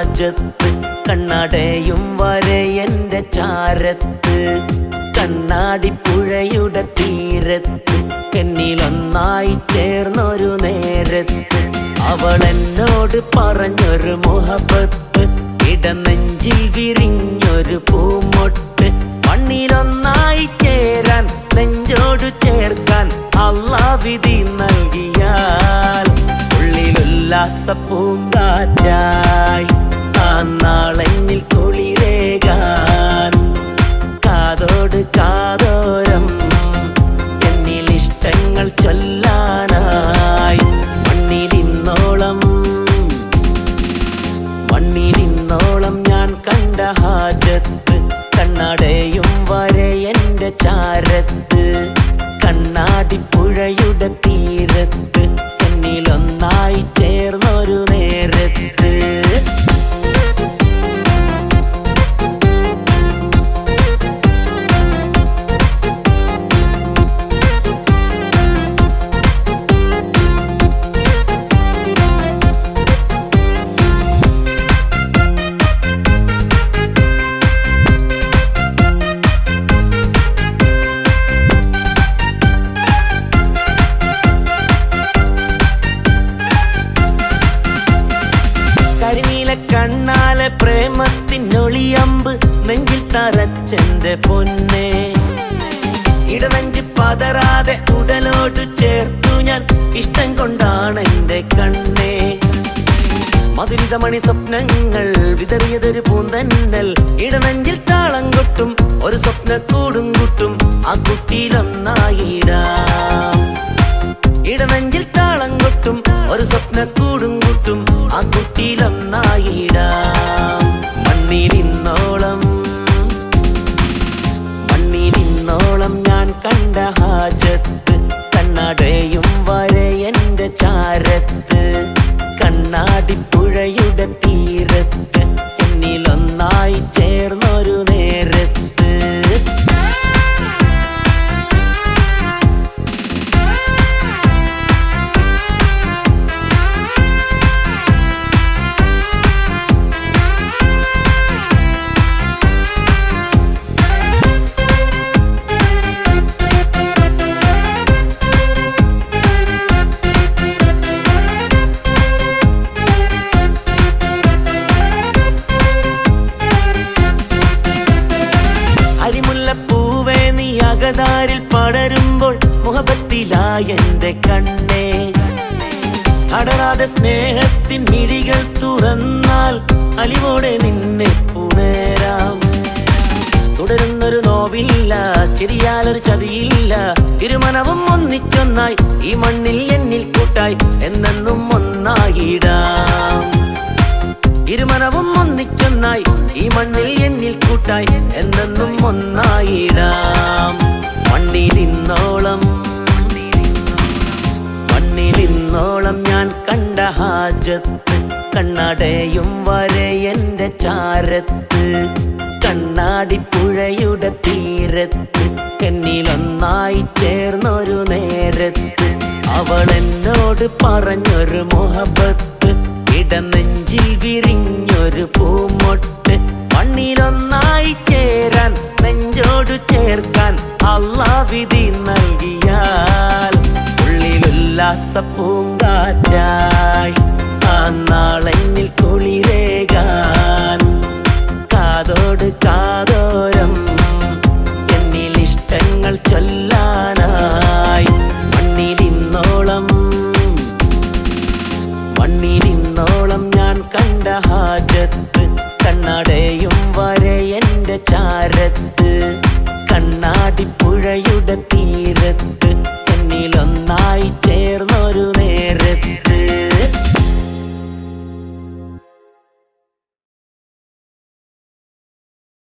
ഹാജത്ത് കണ്ണടയും വരെ എൻ്റെ ചാരത്ത് കണ്ണാടിപ്പുഴയുടെ തീരത്ത് എന്നിലൊന്നായി ചേർന്നൊരു നേരത്ത് അവൾ എന്നോട് പറഞ്ഞൊരു മുഹബത്ത് ഇടനെഞ്ചിൽ വിരിഞ്ഞൊരു പൂമൊട്ട് മണ്ണിലൊന്നായി ചേരാൻ നെഞ്ചോട് ചേർക്കാൻ അല്ലാഹ് വിധി നൽകിയാൽ ഉള്ളിലുല്ലാസ പൂങ്കാറ്റായി ആ നാളെന്നിൽ കുളിരേകാൻ കാതോട് കാതോരം എന്നിൽ ഇഷ്ടങ്ങൾ ചൊല്ലാനായി മണ്ണിലിന്നോളം ഞാൻ കണ്ട ഹാജത്ത് കണ്ണടയും വരെ എൻ്റെ ചാരത്ത് കണ്ണാടിപ്പുഴയുടെ തീരത്ത് എന്നിലൊന്നായി ചേർന്നൊരു നേരത്ത് കണ്ണാലെ പ്രേമത്തിനൊളിയമ്പ് നെഞ്ചിൽ തറച്ചെന്റെ പൊന്നെ ഇടനെഞ്ച് പതറാതെ ഉടലോട് ചേർത്തു ഞാൻ ഇഷ്ടം കൊണ്ടാണ് എന്റെ കണ്ണേ മധുരിതമണി സ്വപ്നങ്ങൾ വിതറിയതൊരു പൂന്തന്നൽ ഇടനെഞ്ചിൽ താളം കൊട്ടും ഒരു സ്വപ്നക്കൂടും കൂട്ടും ആ കുട്ടിയിലൊന്നായിടാം ഇടനെഞ്ചിൽ താളം കൊട്ടും ഒരു സ്വപ്നക്കൂടും കൂട്ടും ആ കുട്ടിയിലൊന്നായിടാം മണ്ണിലിന്നോളം ഞാൻ കണ്ട ഹാജത്ത് കണ്ണടയും വരെ എൻ്റെ ചാരത്ത് കണ്ണാടിപ്പുഴയുടെ തീരത്ത് എന്നിലൊന്നായി ചേർന്നൊരു നേരത്ത് ിൽ പടരുമ്പോൾ മുഹബത്തിലായെന്റെ കണ്ണേ അടരാതെ സ്നേഹത്തിൻ മിഴികൾ തുറന്നാൽ അലിവോടെ നിന്നെ പുണരാം തുടരുന്നൊരു നോവില്ല ചിരിയാലൊരു ചതിയില്ല ഇരുമനവും ഒന്നിച്ചൊന്നായി ഈ മണ്ണിൽ എന്നിൽ കൂട്ടായി എന്നെന്നും ഒന്നായിടാം ഇരുമനവും ഒന്നിച്ചൊന്നായി ഈ മണ്ണിൽ എന്നിൽ കൂട്ടായി എന്നെന്നും ഒന്നായിടാം മണ്ണിലിന്നോളം ഞാൻ കണ്ട ഹാജത്ത് കണ്ണടയും വരെ എൻ്റെ ചാരത്ത് കണ്ണാടിപ്പുഴയുടെ തീരത്ത് എന്നിലൊന്നായി ചേർന്നൊരു നേരത്ത് അവൾ എന്നോട് പറഞ്ഞൊരു മുഹബത്ത് ഇടനെഞ്ചിൽ വിരിഞ്ഞൊരു പൂമൊട്ട് മണ്ണിലൊന്നായി ചേരാൻ നെഞ്ചോട് ചേർക്കാൻ അല്ലാഹ് വിധി നൽകിയാൽ ഉള്ളിലുല്ലാസ പൂങ്കാറ്റായി ആ നാളെന്നിൽ കുളിരേകാൻ കാതോട് കാതോരം എന്നിൽ ഇഷ്ടങ്ങൾ ചൊല്ലാനായി മണ്ണിലിന്നോളം ഞാൻ കണ്ട ഹാജത്ത് കണ്ണടയും വരെ എൻ്റെ ചാരത്ത് കണ്ണാടിപ്പുഴയുടെ തീരത്ത്